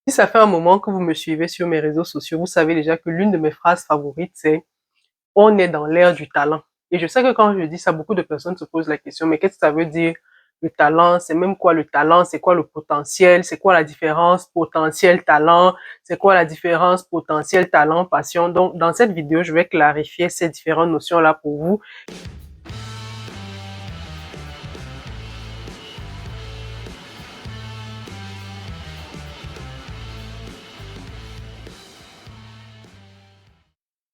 Si ça fait un moment que vous me suivez sur mes réseaux sociaux, vous savez déjà que l'une de mes phrases favorites, c'est on est dans l'ère du talent. Et je sais que quand je dis ça, beaucoup de personnes se posent la question, mais qu'est-ce que ça veut dire le talent? C'est même quoi le talent? C'est quoi le potentiel? C'est quoi la différence potentiel talent? C'est quoi la différence potentiel talent passion? Donc, dans cette vidéo, je vais clarifier ces différentes notions-là pour vous.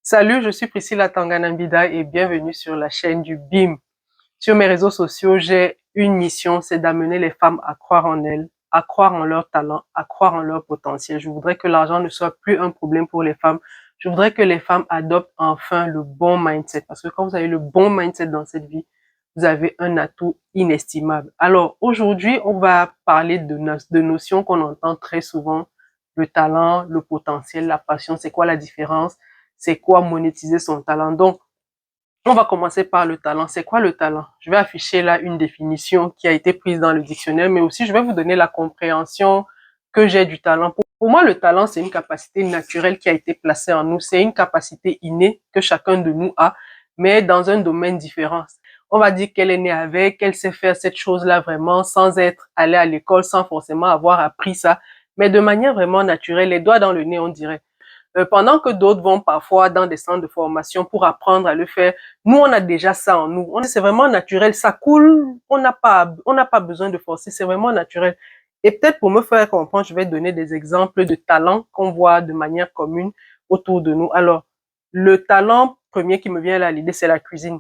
Salut, je suis Priscilla Tanganambida et bienvenue sur la chaîne du BIM. Sur mes réseaux sociaux, j'ai une mission, c'est d'amener les femmes à croire en elles, à croire en leur talent, à croire en leur potentiel. Je voudrais que l'argent ne soit plus un problème pour les femmes. Je voudrais que les femmes adoptent enfin le bon mindset. Parce que quand vous avez le bon mindset dans cette vie, vous avez un atout inestimable. Alors aujourd'hui, on va parler de notions qu'on entend très souvent. Le talent, le potentiel, la passion, c'est quoi la différence? C'est quoi monétiser son talent? Donc, on va commencer par le talent. C'est quoi le talent? Je vais afficher là une définition qui a été prise dans le dictionnaire, mais aussi je vais vous donner la compréhension que j'ai du talent. Pour moi, le talent, c'est une capacité naturelle qui a été placée en nous. C'est une capacité innée que chacun de nous a, mais dans un domaine différent. On va dire qu'elle est née avec, qu'elle sait faire cette chose-là vraiment sans être allée à l'école, sans forcément avoir appris ça, mais de manière vraiment naturelle, les doigts dans le nez, on dirait. Pendant que d'autres vont parfois dans des centres de formation pour apprendre à le faire, nous, on a déjà ça en nous. C'est vraiment naturel, ça coule, on n'a pas besoin de forcer, c'est vraiment naturel. Et peut-être pour me faire comprendre, je vais donner des exemples de talents qu'on voit de manière commune autour de nous. Alors, le talent premier qui me vient à l'idée, c'est la cuisine.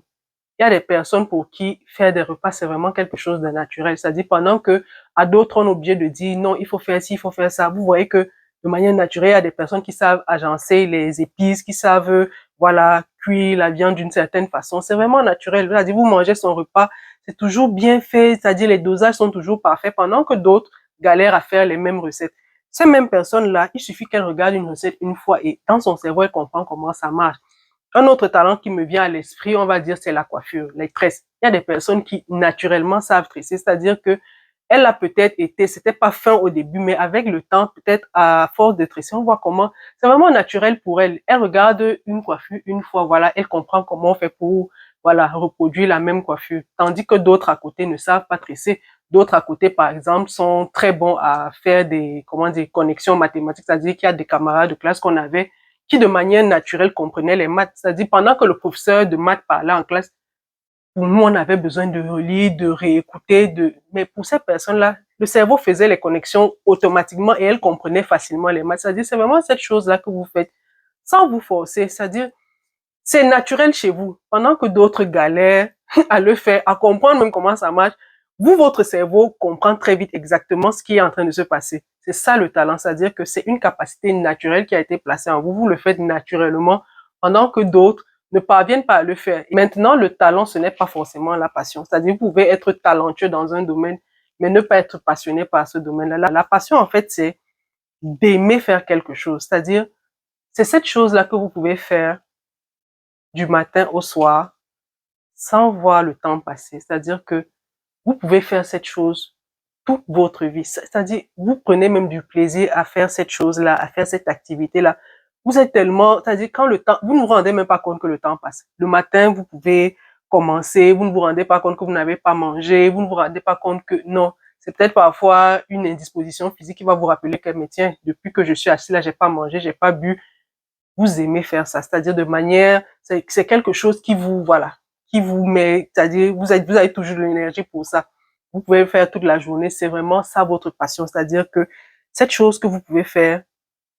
Il y a des personnes pour qui faire des repas, c'est vraiment quelque chose de naturel. C'est-à-dire pendant que à d'autres, on est obligé de dire non, il faut faire ci, il faut faire ça. Vous voyez que de manière naturelle, il y a des personnes qui savent agencer les épices, qui savent, voilà, cuire la viande d'une certaine façon. C'est vraiment naturel. C'est-à-dire, vous mangez son repas, c'est toujours bien fait. C'est-à-dire, les dosages sont toujours parfaits pendant que d'autres galèrent à faire les mêmes recettes. Ces mêmes personnes-là, il suffit qu'elles regardent une recette une fois et dans son cerveau, elles comprennent comment ça marche. Un autre talent qui me vient à l'esprit, on va dire, c'est la coiffure, les tresses. Il y a des personnes qui naturellement savent tresser, c'est-à-dire que elle a peut-être été, c'était pas fin au début, mais avec le temps, peut-être à force de tresser, on voit comment c'est vraiment naturel pour elle. Elle regarde une coiffure une fois, voilà, elle comprend comment on fait pour, voilà, reproduire la même coiffure. Tandis que d'autres à côté ne savent pas tresser. D'autres à côté, par exemple, sont très bons à faire des, comment dire, connexions mathématiques. C'est-à-dire qu'il y a des camarades de classe qu'on avait qui de manière naturelle comprenaient les maths. C'est-à-dire pendant que le professeur de maths parlait en classe, pour nous, on avait besoin de relire, de réécouter, mais pour ces personnes-là, le cerveau faisait les connexions automatiquement et elles comprenaient facilement les maths. C'est-à-dire, c'est vraiment cette chose-là que vous faites sans vous forcer. C'est-à-dire, c'est naturel chez vous. Pendant que d'autres galèrent à le faire, à comprendre même comment ça marche, vous, votre cerveau comprend très vite exactement ce qui est en train de se passer. C'est ça le talent, c'est-à-dire que c'est une capacité naturelle qui a été placée en vous. Vous le faites naturellement, pendant que d'autres ne parviennent pas à le faire. Maintenant, le talent, ce n'est pas forcément la passion. C'est-à-dire, vous pouvez être talentueux dans un domaine, mais ne pas être passionné par ce domaine-là. La passion, en fait, c'est d'aimer faire quelque chose. C'est-à-dire, c'est cette chose-là que vous pouvez faire du matin au soir sans voir le temps passer. C'est-à-dire que vous pouvez faire cette chose toute votre vie. C'est-à-dire, vous prenez même du plaisir à faire cette chose-là, à faire cette activité-là. Vous êtes tellement, c'est-à-dire quand le temps, vous ne vous rendez même pas compte que le temps passe. Le matin, vous pouvez commencer, vous ne vous rendez pas compte que vous n'avez pas mangé, vous ne vous rendez pas compte que non. C'est peut-être parfois une indisposition physique qui va vous rappeler que, mais tiens, depuis que je suis assis là, j'ai pas mangé, j'ai pas bu. Vous aimez faire ça, c'est-à-dire de manière, c'est quelque chose qui vous, voilà, qui vous met, c'est-à-dire vous avez toujours de l'énergie pour ça. Vous pouvez faire toute la journée, c'est vraiment ça votre passion, c'est-à-dire que cette chose que vous pouvez faire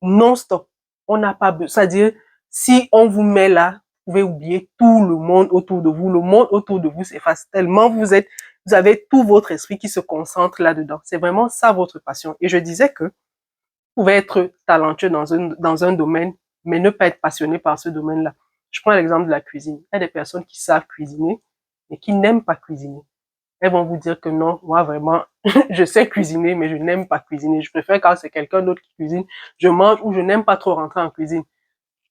non-stop, on n'a pas besoin, c'est-à-dire si on vous met là, vous pouvez oublier tout le monde autour de vous, le monde autour de vous s'efface tellement vous avez tout votre esprit qui se concentre là-dedans. C'est vraiment ça votre passion. Et je disais que vous pouvez être talentueux dans un domaine, mais ne pas être passionné par ce domaine-là. Je prends l'exemple de la cuisine. Il y a des personnes qui savent cuisiner, mais qui n'aiment pas cuisiner. Elles vont vous dire que non, moi vraiment, je sais cuisiner, mais je n'aime pas cuisiner. Je préfère quand c'est quelqu'un d'autre qui cuisine, je mange ou je n'aime pas trop rentrer en cuisine.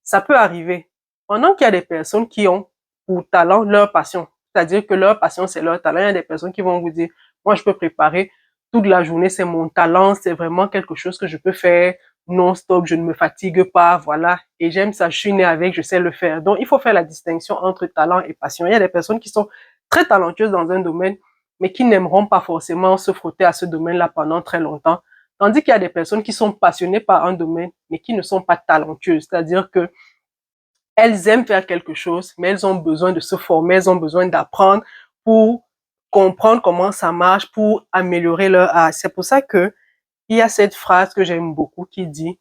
Ça peut arriver. Pendant qu'il y a des personnes qui ont pour talent leur passion, c'est-à-dire que leur passion c'est leur talent. Il y a des personnes qui vont vous dire, moi je peux préparer toute la journée, c'est mon talent, c'est vraiment quelque chose que je peux faire non-stop, je ne me fatigue pas, voilà. Et j'aime ça, je suis née avec, je sais le faire. Donc, il faut faire la distinction entre talent et passion. Il y a des personnes qui sont très talentueuses dans un domaine, mais qui n'aimeront pas forcément se frotter à ce domaine-là pendant très longtemps. Tandis qu'il y a des personnes qui sont passionnées par un domaine, mais qui ne sont pas talentueuses. C'est-à-dire que elles aiment faire quelque chose, mais elles ont besoin de se former, elles ont besoin d'apprendre pour comprendre comment ça marche, pour améliorer leur art. C'est pour ça que il y a cette phrase que j'aime beaucoup qui dit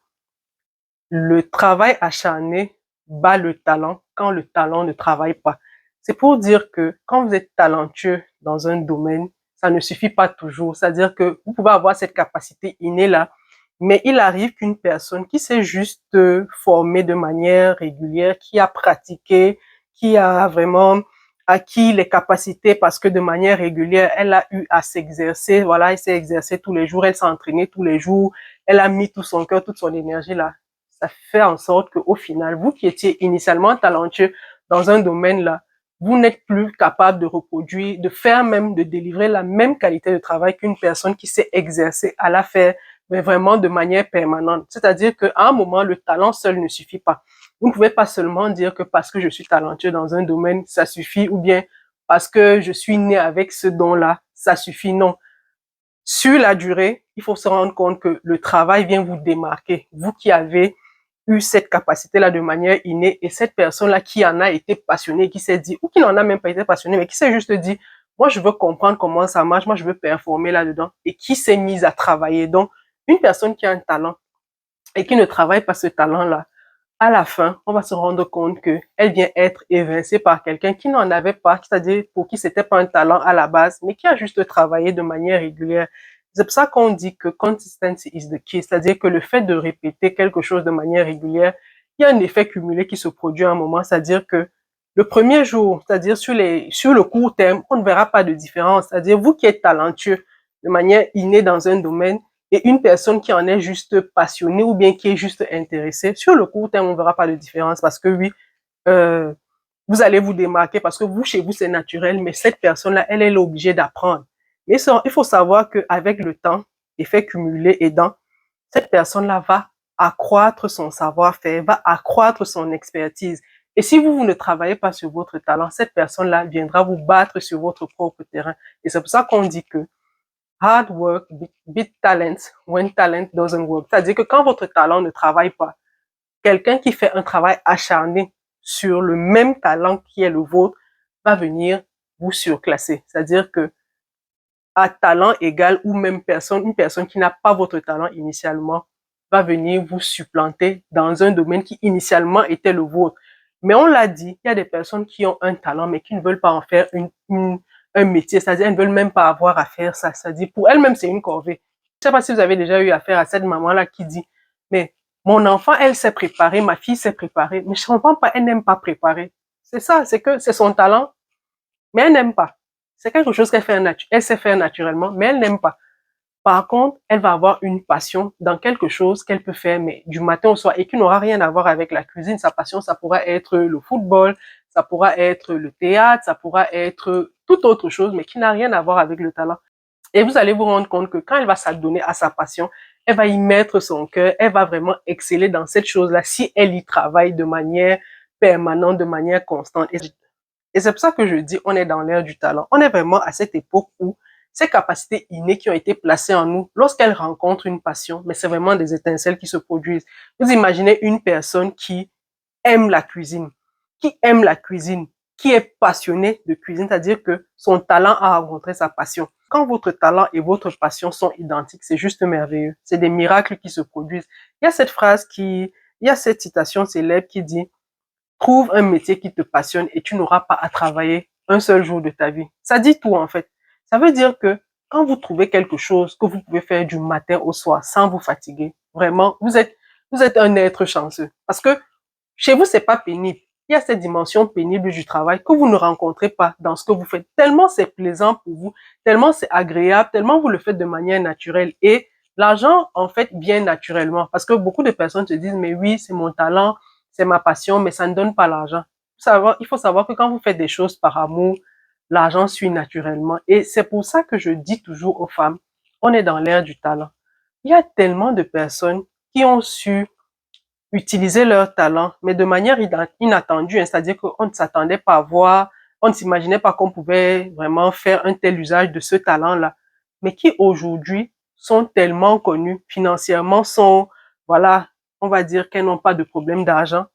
le travail acharné bat le talent quand le talent ne travaille pas. C'est pour dire que quand vous êtes talentueux dans un domaine, ça ne suffit pas toujours. C'est-à-dire que vous pouvez avoir cette capacité innée là, mais il arrive qu'une personne qui s'est juste formée de manière régulière, qui a pratiqué, qui a vraiment acquis les capacités parce que de manière régulière, elle a eu à s'exercer. Voilà, elle s'est exercée tous les jours, elle s'est entraînée tous les jours, elle a mis tout son cœur, toute son énergie là. Ça fait en sorte qu'au final, vous qui étiez initialement talentueux dans un domaine là, vous n'êtes plus capable de reproduire, de faire même, de délivrer la même qualité de travail qu'une personne qui s'est exercée à la faire, mais vraiment de manière permanente. C'est-à-dire qu'à un moment, le talent seul ne suffit pas. Vous ne pouvez pas seulement dire que parce que je suis talentueux dans un domaine, ça suffit, ou bien parce que je suis né avec ce don-là, ça suffit. Non. Sur la durée, il faut se rendre compte que le travail vient vous démarquer. Vous qui avez eu cette capacité-là de manière innée et cette personne-là qui en a été passionnée, qui s'est dit, ou qui n'en a même pas été passionnée, mais qui s'est juste dit, moi, je veux comprendre comment ça marche, moi, je veux performer là-dedans et qui s'est mise à travailler. Donc, une personne qui a un talent et qui ne travaille pas ce talent-là, à la fin, on va se rendre compte qu'elle vient être évincée par quelqu'un qui n'en avait pas, c'est-à-dire pour qui c'était pas un talent à la base, mais qui a juste travaillé de manière régulière. C'est pour ça qu'on dit que consistency is the key, c'est-à-dire que le fait de répéter quelque chose de manière régulière, il y a un effet cumulé qui se produit à un moment, c'est-à-dire que le premier jour, c'est-à-dire sur le court terme, on ne verra pas de différence. C'est-à-dire vous qui êtes talentueux de manière innée dans un domaine, et une personne qui en est juste passionnée ou bien qui est juste intéressée, sur le court terme, on ne verra pas de différence parce que oui, euh, vous allez vous démarquer parce que vous, chez vous, c'est naturel, mais cette personne-là, elle est obligée d'apprendre. Mais il faut savoir qu'avec le temps, effet cumulé aidant, cette personne-là va accroître son savoir-faire, va accroître son expertise. Et si vous ne travaillez pas sur votre talent, cette personne-là viendra vous battre sur votre propre terrain. Et c'est pour ça qu'on dit que hard work beat talent when talent doesn't work. C'est-à-dire que quand votre talent ne travaille pas, quelqu'un qui fait un travail acharné sur le même talent qui est le vôtre va venir vous surclasser. C'est-à-dire que à talent égal ou même personne, une personne qui n'a pas votre talent initialement va venir vous supplanter dans un domaine qui initialement était le vôtre. Mais on l'a dit, il y a des personnes qui ont un talent mais qui ne veulent pas en faire un métier, c'est-à-dire elles ne veulent même pas avoir à faire ça. C'est-à-dire pour elles-mêmes, c'est une corvée. Je ne sais pas si vous avez déjà eu affaire à cette maman-là qui dit, mais mon enfant, elle s'est préparée, ma fille s'est préparée, mais je ne comprends pas, elle n'aime pas préparer. C'est ça, c'est que c'est son talent, mais elle n'aime pas. C'est quelque chose elle sait faire naturellement, mais elle n'aime pas. Par contre, elle va avoir une passion dans quelque chose qu'elle peut faire, mais du matin au soir, et qui n'aura rien à voir avec la cuisine. Sa passion, ça pourra être le football, ça pourra être le théâtre, ça pourra être toute autre chose, mais qui n'a rien à voir avec le talent. Et vous allez vous rendre compte que quand elle va s'adonner à sa passion, elle va y mettre son cœur, elle va vraiment exceller dans cette chose-là si elle y travaille de manière permanente, de manière constante. Et c'est pour ça que je dis, on est dans l'ère du talent. On est vraiment à cette époque où ces capacités innées qui ont été placées en nous, lorsqu'elles rencontrent une passion, mais c'est vraiment des étincelles qui se produisent. Vous imaginez une personne qui aime la cuisine, qui est passionnée de cuisine, c'est-à-dire que son talent a rencontré sa passion. Quand votre talent et votre passion sont identiques, c'est juste merveilleux. C'est des miracles qui se produisent. Il y a cette citation célèbre qui dit, trouve un métier qui te passionne et tu n'auras pas à travailler un seul jour de ta vie. Ça dit tout en fait. Ça veut dire que quand vous trouvez quelque chose que vous pouvez faire du matin au soir sans vous fatiguer, vraiment, vous êtes un être chanceux. Parce que chez vous, c'est pas pénible. Il y a cette dimension pénible du travail que vous ne rencontrez pas dans ce que vous faites. Tellement c'est plaisant pour vous, tellement c'est agréable, tellement vous le faites de manière naturelle. Et l'argent, en fait, vient naturellement. Parce que beaucoup de personnes se disent, mais oui, c'est mon talent, c'est ma passion, mais ça ne donne pas l'argent. Il faut savoir que quand vous faites des choses par amour, l'argent suit naturellement. Et c'est pour ça que je dis toujours aux femmes, on est dans l'ère du talent. Il y a tellement de personnes qui ont su utiliser leur talent, mais de manière inattendue, hein, c'est-à-dire qu'on ne s'attendait pas à voir, on ne s'imaginait pas qu'on pouvait vraiment faire un tel usage de ce talent-là, mais qui aujourd'hui sont tellement connus financièrement, sont, voilà, on va dire qu'elles n'ont pas de problème d'argent.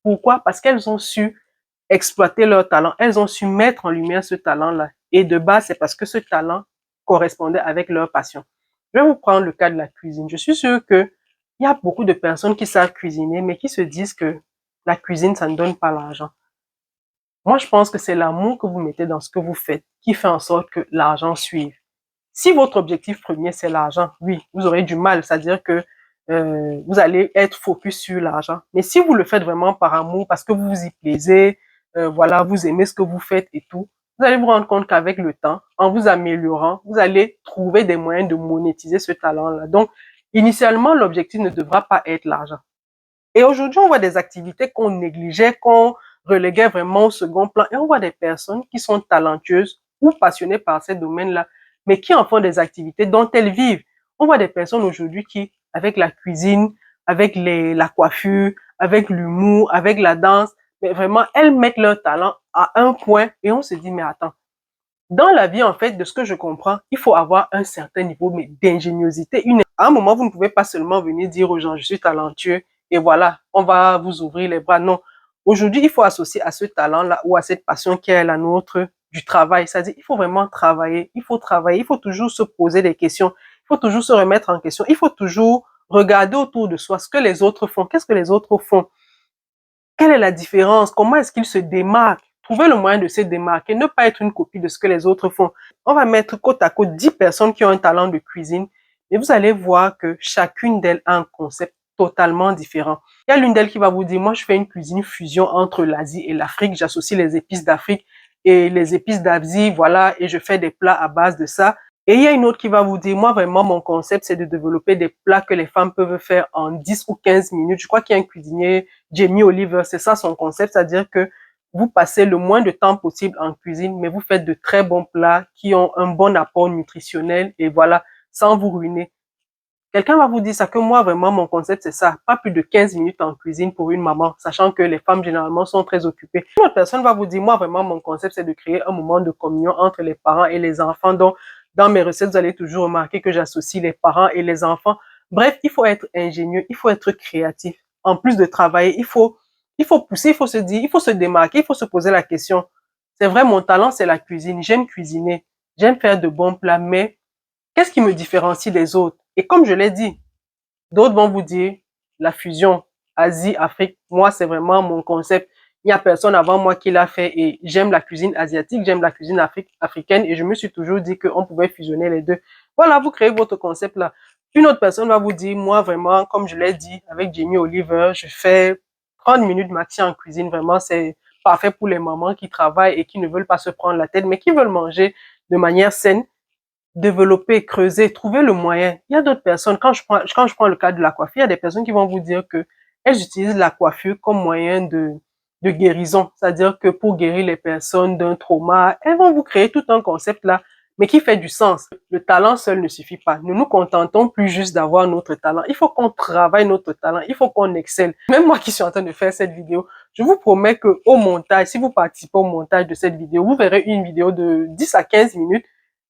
Pourquoi? Parce qu'elles ont su exploiter leur talent, elles ont su mettre en lumière ce talent-là. Et de base, c'est parce que ce talent correspondait avec leur passion. Je vais vous prendre le cas de la cuisine. Je suis sûre que il y a beaucoup de personnes qui savent cuisiner, mais qui se disent que la cuisine, ça ne donne pas l'argent. Moi, je pense que c'est l'amour que vous mettez dans ce que vous faites qui fait en sorte que l'argent suive. Si votre objectif premier, c'est l'argent, oui, vous aurez du mal, c'est-à-dire que vous allez être focus sur l'argent. Mais si vous le faites vraiment par amour, parce que vous vous y plaisez, voilà, vous aimez ce que vous faites et tout, vous allez vous rendre compte qu'avec le temps, en vous améliorant, vous allez trouver des moyens de monétiser ce talent-là. Donc, initialement, l'objectif ne devra pas être l'argent. Et aujourd'hui, on voit des activités qu'on négligeait, qu'on reléguait vraiment au second plan. Et on voit des personnes qui sont talentueuses ou passionnées par ces domaines-là, mais qui en font des activités dont elles vivent. On voit des personnes aujourd'hui qui, avec la cuisine, avec la coiffure, avec l'humour, avec la danse, mais vraiment, elles mettent leur talent à un point et on se dit, mais attends, dans la vie, en fait, de ce que je comprends, il faut avoir un certain niveau d'ingéniosité. À un moment, vous ne pouvez pas seulement venir dire aux gens, je suis talentueux et voilà, on va vous ouvrir les bras. Non. Aujourd'hui, il faut associer à ce talent-là ou à cette passion qui est la nôtre du travail. C'est-à-dire, il faut vraiment travailler. Il faut travailler. Il faut toujours se poser des questions. Il faut toujours se remettre en question. Il faut toujours regarder autour de soi ce que les autres font. Qu'est-ce que les autres font? Quelle est la différence? Comment est-ce qu'ils se démarquent? Trouver le moyen de se démarquer, ne pas être une copie de ce que les autres font. On va mettre côte à côte 10 personnes qui ont un talent de cuisine et vous allez voir que chacune d'elles a un concept totalement différent. Il y a l'une d'elles qui va vous dire, moi je fais une cuisine fusion entre l'Asie et l'Afrique, j'associe les épices d'Afrique et les épices d'Asie, voilà, et je fais des plats à base de ça. Et il y a une autre qui va vous dire, moi vraiment mon concept c'est de développer des plats que les femmes peuvent faire en 10 ou 15 minutes. Je crois qu'il y a un cuisinier, Jamie Oliver, c'est ça son concept, c'est-à-dire que vous passez le moins de temps possible en cuisine, mais vous faites de très bons plats qui ont un bon apport nutritionnel et voilà, sans vous ruiner. Quelqu'un va vous dire ça que moi, vraiment, mon concept, c'est ça. Pas plus de 15 minutes en cuisine pour une maman, sachant que les femmes, généralement, sont très occupées. Une autre personne va vous dire, moi, vraiment, mon concept, c'est de créer un moment de communion entre les parents et les enfants. Donc, dans mes recettes, vous allez toujours remarquer que j'associe les parents et les enfants. Bref, il faut être ingénieux, il faut être créatif. En plus de travailler, il faut pousser, il faut se dire, il faut se démarquer, il faut se poser la question. C'est vrai, mon talent, c'est la cuisine. J'aime cuisiner. J'aime faire de bons plats, mais qu'est-ce qui me différencie des autres? Et comme je l'ai dit, d'autres vont vous dire la fusion Asie-Afrique. Moi, c'est vraiment mon concept. Il n'y a personne avant moi qui l'a fait et j'aime la cuisine asiatique, j'aime la cuisine africaine et je me suis toujours dit qu'on pouvait fusionner les deux. Voilà, vous créez votre concept là. Une autre personne va vous dire, moi vraiment, comme je l'ai dit avec Jamie Oliver, je fais 30 minutes maxi en cuisine. Vraiment, c'est parfait pour les mamans qui travaillent et qui ne veulent pas se prendre la tête, mais qui veulent manger de manière saine, développer, creuser, trouver le moyen. Il y a d'autres personnes, quand je prends le cas de la coiffure, il y a des personnes qui vont vous dire que elles utilisent la coiffure comme moyen de guérison. C'est-à-dire que pour guérir les personnes d'un trauma, elles vont vous créer tout un concept là, mais qui fait du sens. Le talent seul ne suffit pas. Nous nous contentons plus juste d'avoir notre talent. Il faut qu'on travaille notre talent. Il faut qu'on excelle. Même moi qui suis en train de faire cette vidéo, je vous promets que au montage, si vous participez au montage de cette vidéo, vous verrez une vidéo de 10 à 15 minutes.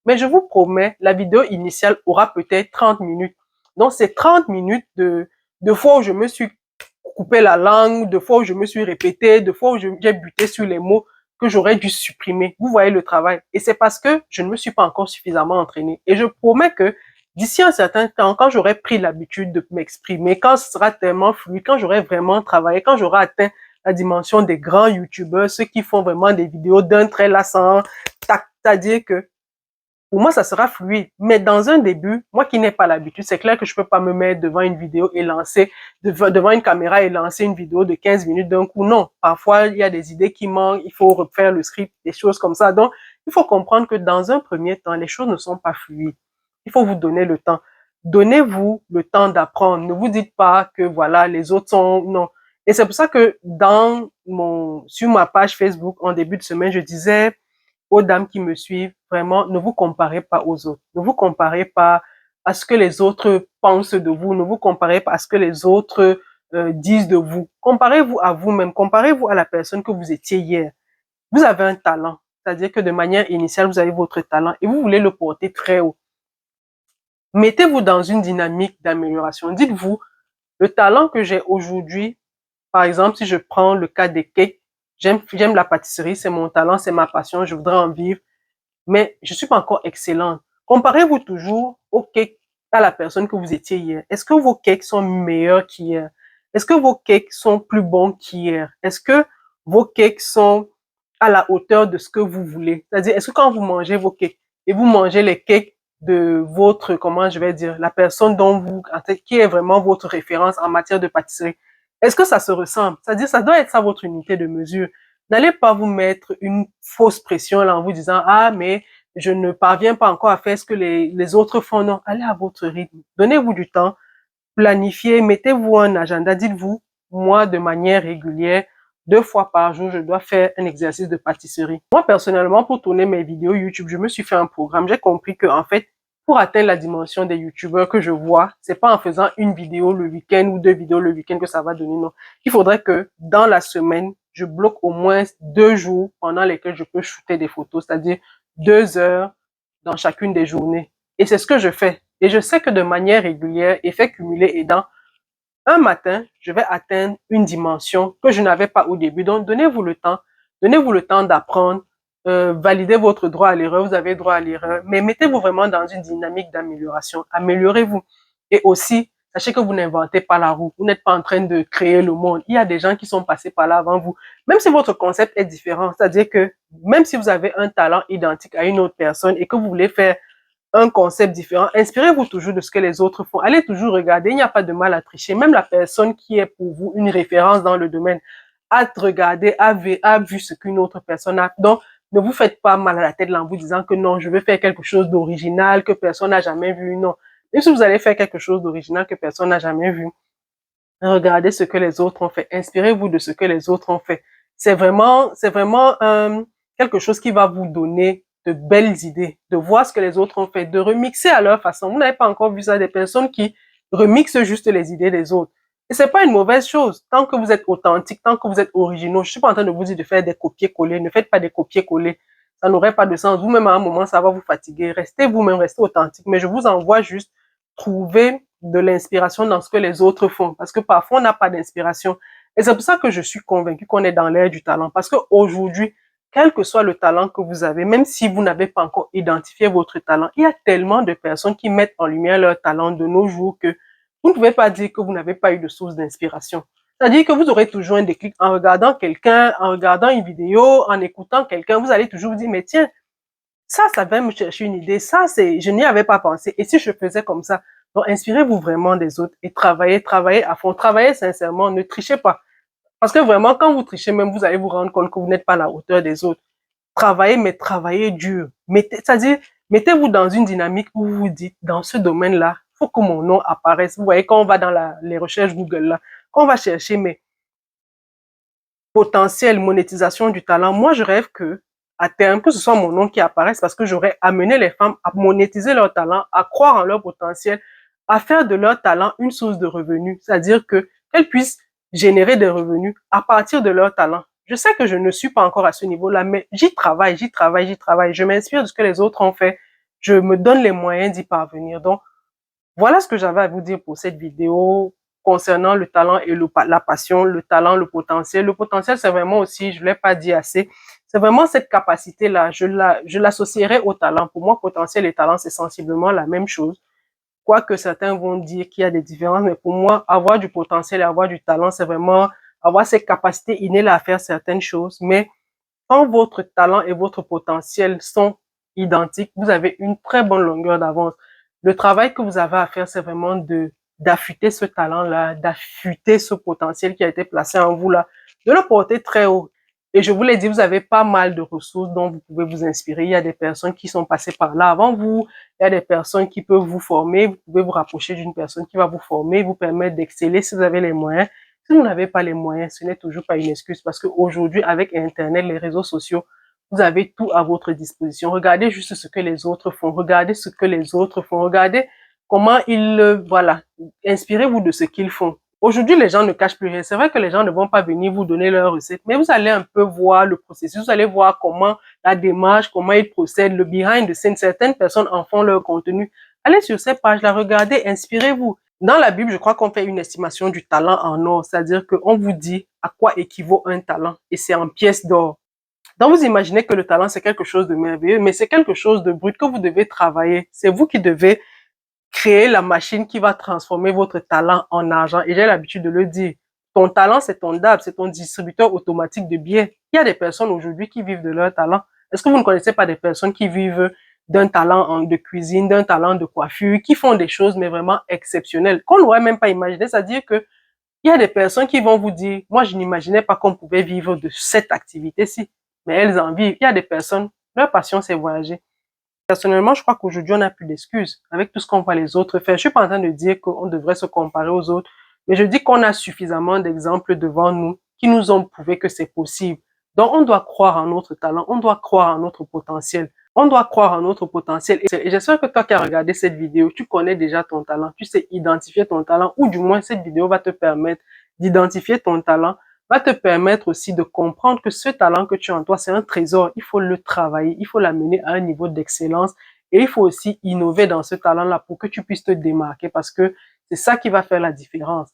Mais je vous promets, la vidéo initiale aura peut-être 30 minutes. Donc, c'est 30 minutes de fois où je me suis coupé la langue, de fois où je me suis répété, de fois où j'ai buté sur les mots que j'aurais dû supprimer. Vous voyez le travail. Et c'est parce que je ne me suis pas encore suffisamment entraîné. Et je promets que d'ici un certain temps, quand j'aurai pris l'habitude de m'exprimer, quand ce sera tellement fluide, quand j'aurai vraiment travaillé, quand j'aurai atteint la dimension des grands youtubeurs, ceux qui font vraiment des vidéos d'un trait lassant, c'est-à-dire que pour moi, ça sera fluide. Mais dans un début, moi qui n'ai pas l'habitude, c'est clair que je peux pas me mettre devant une vidéo et lancer, devant une caméra et lancer une vidéo de 15 minutes d'un coup. Non. Parfois, il y a des idées qui manquent, il faut refaire le script, des choses comme ça. Donc, il faut comprendre que dans un premier temps, les choses ne sont pas fluides. Il faut vous donner le temps. Donnez-vous le temps d'apprendre. Ne vous dites pas que voilà, les autres sont, non. Et c'est pour ça que sur ma page Facebook, en début de semaine, je disais, aux dames qui me suivent, vraiment, ne vous comparez pas aux autres. Ne vous comparez pas à ce que les autres pensent de vous. Ne vous comparez pas à ce que les autres disent de vous. Comparez-vous à vous-même. Comparez-vous à la personne que vous étiez hier. Vous avez un talent. C'est-à-dire que de manière initiale, vous avez votre talent et vous voulez le porter très haut. Mettez-vous dans une dynamique d'amélioration. Dites-vous, le talent que j'ai aujourd'hui, par exemple, si je prends le cas des cakes, j'aime la pâtisserie, c'est mon talent, c'est ma passion, je voudrais en vivre, mais je suis pas encore excellente. Comparez-vous toujours au cake à la personne que vous étiez hier. Est-ce que vos cakes sont meilleurs qu'hier? Est-ce que vos cakes sont plus bons qu'hier? Est-ce que vos cakes sont à la hauteur de ce que vous voulez? C'est-à-dire, est-ce que quand vous mangez vos cakes et vous mangez les cakes de votre, comment je vais dire, la personne dont vous, qui est vraiment votre référence en matière de pâtisserie, est-ce que ça se ressemble? C'est-à-dire, ça doit être ça votre unité de mesure. N'allez pas vous mettre une fausse pression là en vous disant, ah, mais je ne parviens pas encore à faire ce que les autres font. Non, allez à votre rythme. Donnez-vous du temps. Planifiez, mettez-vous un agenda. Dites-vous, moi, de manière régulière, 2 fois par jour, je dois faire un exercice de pâtisserie. Moi, personnellement, pour tourner mes vidéos YouTube, je me suis fait un programme. J'ai compris que, en fait, pour atteindre la dimension des YouTubeurs que je vois, c'est pas en faisant une vidéo le week-end ou 2 vidéos le week-end que ça va donner, non. Il faudrait que, dans la semaine, je bloque au moins 2 jours pendant lesquels je peux shooter des photos, c'est-à-dire 2 heures dans chacune des journées. Et c'est ce que je fais. Et je sais que de manière régulière, effet cumulé aidant, un matin, je vais atteindre une dimension que je n'avais pas au début. Donc, donnez-vous le temps d'apprendre, validez votre droit à l'erreur, vous avez droit à l'erreur, mais mettez-vous vraiment dans une dynamique d'amélioration. Améliorez-vous. Et aussi, sachez que vous n'inventez pas la roue. Vous n'êtes pas en train de créer le monde. Il y a des gens qui sont passés par là avant vous. Même si votre concept est différent, c'est-à-dire que même si vous avez un talent identique à une autre personne et que vous voulez faire un concept différent, inspirez-vous toujours de ce que les autres font. Allez toujours regarder, il n'y a pas de mal à tricher. Même la personne qui est pour vous une référence dans le domaine a regardé, a vu ce qu'une autre personne a. Donc, ne vous faites pas mal à la tête en vous disant que non, je veux faire quelque chose d'original que personne n'a jamais vu. Non. Même si vous allez faire quelque chose d'original que personne n'a jamais vu, regardez ce que les autres ont fait. Inspirez-vous de ce que les autres ont fait. C'est vraiment quelque chose qui va vous donner de belles idées, de voir ce que les autres ont fait, de remixer à leur façon. Vous n'avez pas encore vu ça, des personnes qui remixent juste les idées des autres. Et c'est pas une mauvaise chose. Tant que vous êtes authentique, tant que vous êtes originaux, je suis pas en train de vous dire de faire des copier-coller. Ne faites pas des copier-coller. Ça n'aurait pas de sens. Vous-même, à un moment, ça va vous fatiguer. Restez vous-même, restez authentique. Mais je vous envoie juste trouver de l'inspiration dans ce que les autres font. Parce que parfois, on n'a pas d'inspiration. Et c'est pour ça que je suis convaincue qu'on est dans l'ère du talent. Parce qu'aujourd'hui, quel que soit le talent que vous avez, même si vous n'avez pas encore identifié votre talent, il y a tellement de personnes qui mettent en lumière leur talent de nos jours que vous ne pouvez pas dire que vous n'avez pas eu de source d'inspiration. C'est-à-dire que vous aurez toujours un déclic en regardant quelqu'un, en regardant une vidéo, en écoutant quelqu'un, vous allez toujours vous dire, mais tiens, ça va me chercher une idée, je n'y avais pas pensé. Et si je faisais comme ça? Donc, inspirez-vous vraiment des autres et travaillez à fond, travaillez sincèrement, ne trichez pas. Parce que vraiment, quand vous trichez, même vous allez vous rendre compte que vous n'êtes pas à la hauteur des autres. Travaillez, mais travaillez dur. C'est-à-dire, mettez-vous dans une dynamique où vous vous dites, dans ce domaine-là, il faut que mon nom apparaisse. Vous voyez, quand on va dans les recherches Google, là, quand on va chercher mes potentiels, monétisation du talent, moi, je rêve que, à terme, que ce soit mon nom qui apparaisse parce que j'aurais amené les femmes à monétiser leur talent, à croire en leur potentiel, à faire de leur talent une source de revenus. C'est-à-dire que qu'elles puissent générer des revenus à partir de leur talent. Je sais que je ne suis pas encore à ce niveau-là, mais j'y travaille, j'y travaille, j'y travaille. Je m'inspire de ce que les autres ont fait. Je me donne les moyens d'y parvenir. Donc, voilà ce que j'avais à vous dire pour cette vidéo concernant le talent et la passion, le talent, le potentiel. Le potentiel, c'est vraiment aussi, je ne l'ai pas dit assez, c'est vraiment cette capacité-là. Je l'associerai au talent. Pour moi, potentiel et talent, c'est sensiblement la même chose. Quoique certains vont dire qu'il y a des différences, mais pour moi, avoir du potentiel et avoir du talent, c'est vraiment avoir cette capacité innée à faire certaines choses. Mais quand votre talent et votre potentiel sont identiques, vous avez une très bonne longueur d'avance. Le travail que vous avez à faire, c'est vraiment d'affûter ce talent-là, d'affûter ce potentiel qui a été placé en vous là, de le porter très haut. Et je vous l'ai dit, vous avez pas mal de ressources dont vous pouvez vous inspirer. Il y a des personnes qui sont passées par là avant vous. Il y a des personnes qui peuvent vous former. Vous pouvez vous rapprocher d'une personne qui va vous former, vous permettre d'exceller si vous avez les moyens. Si vous n'avez pas les moyens, ce n'est toujours pas une excuse parce qu'aujourd'hui, avec Internet, les réseaux sociaux, vous avez tout à votre disposition. Regardez juste ce que les autres font. Regardez ce que les autres font. Regardez comment ils, voilà, inspirez-vous de ce qu'ils font. Aujourd'hui, les gens ne cachent plus rien. C'est vrai que les gens ne vont pas venir vous donner leur recette, mais vous allez un peu voir le processus, vous allez voir comment la démarche, comment ils procèdent, le behind the scenes. Certaines personnes en font leur contenu. Allez sur ces pages-là, regardez, inspirez-vous. Dans la Bible, je crois qu'on fait une estimation du talent en or, c'est-à-dire qu'on vous dit à quoi équivaut un talent et c'est en pièces d'or. Donc, vous imaginez que le talent, c'est quelque chose de merveilleux, mais c'est quelque chose de brut que vous devez travailler. C'est vous qui devez créer la machine qui va transformer votre talent en argent. Et j'ai l'habitude de le dire. Ton talent, c'est ton DAB, c'est ton distributeur automatique de biens. Il y a des personnes aujourd'hui qui vivent de leur talent. Est-ce que vous ne connaissez pas des personnes qui vivent d'un talent de cuisine, d'un talent de coiffure, qui font des choses, mais vraiment exceptionnelles, qu'on n'aurait même pas imaginé? C'est-à-dire que il y a des personnes qui vont vous dire, moi, je n'imaginais pas qu'on pouvait vivre de cette activité-ci, mais elles en vivent. Il y a des personnes, leur passion, c'est voyager. Personnellement, je crois qu'aujourd'hui, on n'a plus d'excuses avec tout ce qu'on voit les autres faire. Je suis pas en train de dire qu'on devrait se comparer aux autres, mais je dis qu'on a suffisamment d'exemples devant nous qui nous ont prouvé que c'est possible. Donc, on doit croire en notre talent, on doit croire en notre potentiel. On doit croire en notre potentiel. Et j'espère que toi qui as regardé cette vidéo, tu connais déjà ton talent, tu sais identifier ton talent, ou du moins cette vidéo va te permettre d'identifier ton talent, va te permettre aussi de comprendre que ce talent que tu as en toi, c'est un trésor. Il faut le travailler, il faut l'amener à un niveau d'excellence et il faut aussi innover dans ce talent-là pour que tu puisses te démarquer parce que c'est ça qui va faire la différence.